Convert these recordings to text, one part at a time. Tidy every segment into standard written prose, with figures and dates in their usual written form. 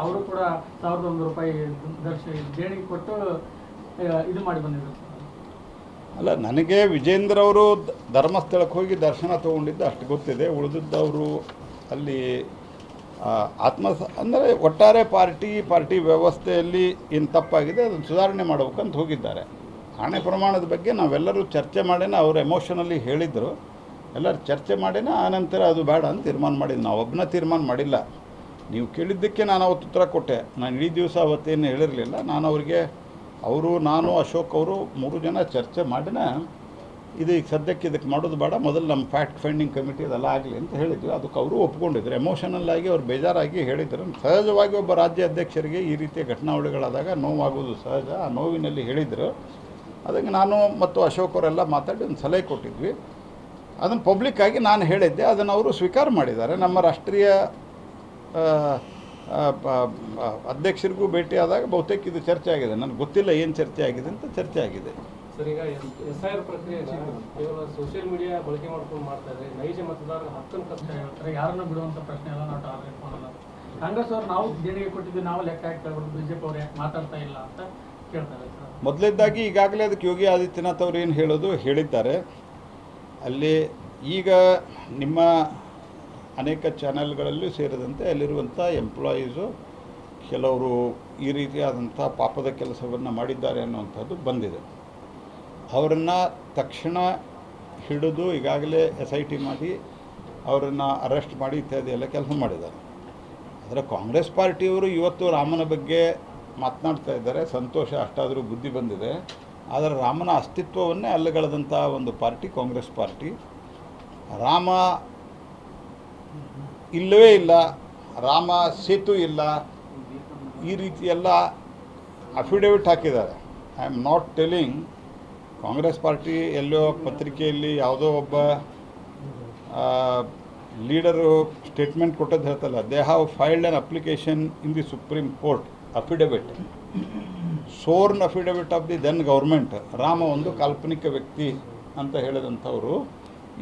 ಅವರು ಕೂಡ 1001 ರೂಪಾಯಿ ದೇಣಿಗೆ ಕೊಟ್ಟು ಇದು ಮಾಡಿ ಬಂದಿದ್ರು. ಅಲ್ಲ, ನನಗೆ ವಿಜೇಂದ್ರ ಅವರು ಧರ್ಮಸ್ಥಳಕ್ಕೆ ಹೋಗಿ ದರ್ಶನ ತೊಗೊಂಡಿದ್ದು ಅಷ್ಟು ಗೊತ್ತಿದೆ. ಉಳಿದಿದ್ದವರು ಅಲ್ಲಿ ಅಂದರೆ ಒಟ್ಟಾರೆ ಪಾರ್ಟಿ ವ್ಯವಸ್ಥೆಯಲ್ಲಿ ಏನು ತಪ್ಪಾಗಿದೆ ಅದನ್ನು ಸುಧಾರಣೆ ಮಾಡಬೇಕಂತ ಹೋಗಿದ್ದಾರೆ. ಹಣೆ ಪ್ರಮಾಣದ ಬಗ್ಗೆ ನಾವೆಲ್ಲರೂ ಚರ್ಚೆ ಮಾಡಿನ ಅವ್ರು ಎಮೋಷನಲ್ಲಿ ಹೇಳಿದರು. ಎಲ್ಲರೂ ಚರ್ಚೆ ಮಾಡಿನ ಆನಂತರ ಅದು ಬೇಡ ಅಂತ ತೀರ್ಮಾನ ಮಾಡಿದ್ದು. ನಾವು ಒಬ್ಬನ ತೀರ್ಮಾನ ಮಾಡಿಲ್ಲ. ನೀವು ಕೇಳಿದ್ದಕ್ಕೆ ನಾನು ಅವತ್ತು ಉತ್ತರ ಕೊಟ್ಟೆ. ನಾನು ಇಡೀ ದಿವಸ ಅವತ್ತೇನು ಹೇಳಿರಲಿಲ್ಲ. ನಾನು ಅವರಿಗೆ ನಾನು ಅಶೋಕ್ ಅವರು 3 ಜನ ಚರ್ಚೆ ಮಾಡಿನ ಇದು ಈಗ ಸದ್ಯಕ್ಕೆ ಇದಕ್ಕೆ ಮಾಡೋದು ಬೇಡ, ಮೊದಲು ನಮ್ಮ ಫ್ಯಾಕ್ಟ್ ಫೈಂಡಿಂಗ್ ಕಮಿಟಿ ಅದೆಲ್ಲ ಆಗಲಿ ಅಂತ ಹೇಳಿದ್ವಿ. ಅದಕ್ಕೆ ಅವರು ಒಪ್ಕೊಂಡಿದ್ರು. ಎಮೋಷನಲ್ ಆಗಿ ಅವ್ರು ಬೇಜಾರಾಗಿ ಹೇಳಿದರು. ಸಹಜವಾಗಿ ಒಬ್ಬ ರಾಜ್ಯ ಅಧ್ಯಕ್ಷರಿಗೆ ಈ ರೀತಿಯ ಘಟನಾವಳಿಗಳಾದಾಗ ನೋವಾಗೋದು ಸಹಜ. ಆ ನೋವಿನಲ್ಲಿ ಹೇಳಿದರು. ಅದಕ್ಕೆ ನಾನು ಮತ್ತು ಅಶೋಕ್ ಅವರೆಲ್ಲ ಮಾತಾಡಿ ಒಂದು ಸಲಹೆ ಕೊಟ್ಟಿದ್ವಿ. ಅದನ್ನು ಪಬ್ಲಿಕ್ಕಾಗಿ ನಾನು ಹೇಳಿದ್ದೆ. ಅದನ್ನು ಅವರು ಸ್ವೀಕಾರ ಮಾಡಿದ್ದಾರೆ. ನಮ್ಮ ರಾಷ್ಟ್ರೀಯ ಅಧ್ಯಕ್ಷರಿಗೂ ಭೇಟಿಯಾದಾಗ ಬಹುತೇಕ ಇದು ಚರ್ಚೆ ಆಗಿದೆ. ನನಗೆ ಗೊತ್ತಿಲ್ಲ ಏನು ಚರ್ಚೆ ಆಗಿದೆ ಅಂತ. ಚರ್ಚೆ ಆಗಿದೆ. ಸರ್, ಈಗ SIR ಪ್ರಕ್ರಿಯೆ ಕೇವಲ ಸೋಷಿಯಲ್ ಮೀಡಿಯಾ ಬಳಕೆ ಮಾಡ್ಕೊಂಡು ಮಾಡ್ತಾ ಇದ್ದಾರೆ. ನೈಜ ಮತದಾರರ ಹಕ್ಕನ್ನು ಕಷ್ಟ ಹೇಳ್ತಾರೆ. ಯಾರನ್ನು ಬಿಡುವಂಥ ಪ್ರಶ್ನೆ ಎಲ್ಲ ನಾವು ಟಾರ್ಗೆಟ್ ಮಾಡಲ್ಲ. ಕಾಂಗ್ರೆಸ್ ಅವರು ನಾವು ದೇಣಿಗೆ ಕೊಟ್ಟಿದ್ದು ನಾವು ಲೆಕ್ಕ ಹಾಕ್ತಾರೆ, BJP ಅವ್ರು ಯಾಕೆ ಮಾತಾಡ್ತಾ ಇಲ್ಲ ಅಂತ ಕೇಳ್ತಾರೆ. ಮೊದಲೇದಾಗಿ ಈಗಾಗಲೇ ಅದಕ್ಕೆ ಯೋಗಿ ಆದಿತ್ಯನಾಥ್ ಅವರು ಏನು ಹೇಳಿದ್ದಾರೆ. ಅಲ್ಲಿ ಈಗ ನಿಮ್ಮ ಅನೇಕ ಚಾನೆಲ್ಗಳಲ್ಲೂ ಸೇರಿದಂತೆ ಅಲ್ಲಿರುವಂಥ ಎಂಪ್ಲಾಯೀಸು ಕೆಲವರು ಈ ರೀತಿಯಾದಂಥ ಪಾಪದ ಕೆಲಸವನ್ನು ಮಾಡಿದ್ದಾರೆ ಅನ್ನುವಂಥದ್ದು ಬಂದಿದೆ. ಅವರನ್ನು ತಕ್ಷಣ ಹಿಡಿದು ಈಗಾಗಲೇ SIT ಮಾಡಿ ಅವರನ್ನು ಅರೆಸ್ಟ್ ಮಾಡಿ ಇತ್ಯಾದಿ ಎಲ್ಲ ಕೆಲಸ ಮಾಡಿದ್ದಾರೆ. ಆದರೆ ಕಾಂಗ್ರೆಸ್ ಪಾರ್ಟಿಯವರು ಇವತ್ತು ರಾಮನ ಬಗ್ಗೆ ಮಾತನಾಡ್ತಾ ಇದ್ದಾರೆ. ಸಂತೋಷ, ಅಷ್ಟಾದರೂ ಬುದ್ಧಿ ಬಂದಿದೆ. ಆದರೆ ರಾಮನ ಅಸ್ತಿತ್ವವನ್ನೇ ಅಲ್ಲಗಳೆದಂಥ ಒಂದು ಪಾರ್ಟಿ ಕಾಂಗ್ರೆಸ್ ಪಾರ್ಟಿ. ರಾಮ ಇಲ್ಲವೇ ಇಲ್ಲ, ರಾಮ ಸೇತು ಇಲ್ಲ, ಈ ರೀತಿಯೆಲ್ಲ ಅಫಿಡೇವಿಟ್ ಹಾಕಿದ್ದಾರೆ. I am not telling. Congress party ಎಲ್ಲೋ ಪತ್ರಿಕೆಯಲ್ಲಿ ಯಾವುದೋ ಒಬ್ಬ ಲೀಡರು ಸ್ಟೇಟ್ಮೆಂಟ್ ಕೊಟ್ಟದ್ದು ಹೇಳ್ತಲ್ಲ. They have filed an application in the Supreme Court affidavit, sworn affidavit of the then government. Rama ಒಂದು ಕಾಲ್ಪನಿಕ ವ್ಯಕ್ತಿ ಅಂತ ಹೇಳಿದಂಥವರು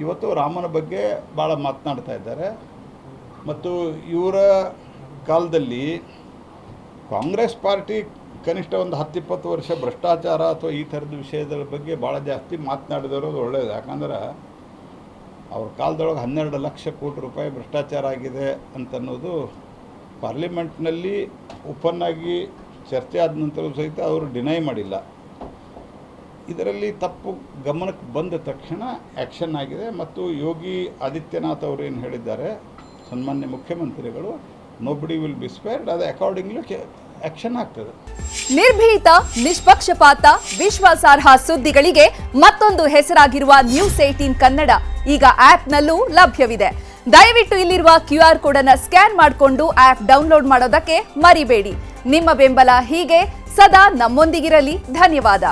ಇವತ್ತು ರಾಮನ ಬಗ್ಗೆ ಭಾಳ ಮಾತನಾಡ್ತಾ ಇದ್ದಾರೆ. ಮತ್ತು ಇವರ ಕಾಲದಲ್ಲಿ ಕಾಂಗ್ರೆಸ್ ಪಾರ್ಟಿ ಕನಿಷ್ಠ ಒಂದು 10-20 ವರ್ಷ ಭ್ರಷ್ಟಾಚಾರ ಅಥವಾ ಈ ಥರದ ವಿಷಯದ ಬಗ್ಗೆ ಭಾಳ ಜಾಸ್ತಿ ಮಾತನಾಡಿದಿರೋದು ಒಳ್ಳೆಯದು. ಯಾಕಂದ್ರೆ ಅವ್ರ ಕಾಲದೊಳಗೆ 12 ಲಕ್ಷ ಕೋಟಿ ರೂಪಾಯಿ ಭ್ರಷ್ಟಾಚಾರ ಆಗಿದೆ ಅಂತನ್ನೋದು ಪಾರ್ಲಿಮೆಂಟ್ನಲ್ಲಿ ಓಪನ್ ಆಗಿ ಚರ್ಚೆ ಆದ ನಂತರ ಸಹಿತ ಅವರು ಡಿನೈ ಮಾಡಿಲ್ಲ. ಇದರಲ್ಲಿ ತಪ್ಪು ಗಮನಕ್ಕೆ ಬಂದ ತಕ್ಷಣ ಆ್ಯಕ್ಷನ್ ಆಗಿದೆ. ಮತ್ತು ಯೋಗಿ ಆದಿತ್ಯನಾಥ್ ಅವರು ಏನು ಹೇಳಿದ್ದಾರೆ, ಸನ್ಮಾನ್ಯ ಮುಖ್ಯಮಂತ್ರಿಗಳು, ನೋಬಡಿ ವಿಲ್ ಬಿ ಸ್ಪೇರ್ಡ್, ಅದು ಅಕಾರ್ಡಿಂಗ್ಲಿ ಆಕ್ಷನ್ ಆಗ್ತದೆ. ನಿರ್ಭೀತ, ನಿಷ್ಪಕ್ಷಪಾತ, ವಿಶ್ವಾಸಾರ್ಹ ಸುದ್ದಿಗಳಿಗೆ ಮತ್ತೊಂದು ಹೆಸರಾಗಿರುವ ನ್ಯೂಸ್ 18 ಕನ್ನಡ ಈಗ ಆಪ್ನಲ್ಲೂ ಲಭ್ಯವಿದೆ. ದಯವಿಟ್ಟು ಇಲ್ಲಿರುವ QR ಕೋಡ್ ಅನ್ನು ಸ್ಕ್ಯಾನ್ ಮಾಡಿಕೊಂಡು ಆಪ್ ಡೌನ್ಲೋಡ್ ಮಾಡೋದಕ್ಕೆ ಮರಿಬೇಡಿ. ನಿಮ್ಮ ಬೆಂಬಲ ಹೀಗೆ ಸದಾ ನಮ್ಮೊಂದಿಗಿರಲಿ. ಧನ್ಯವಾದ.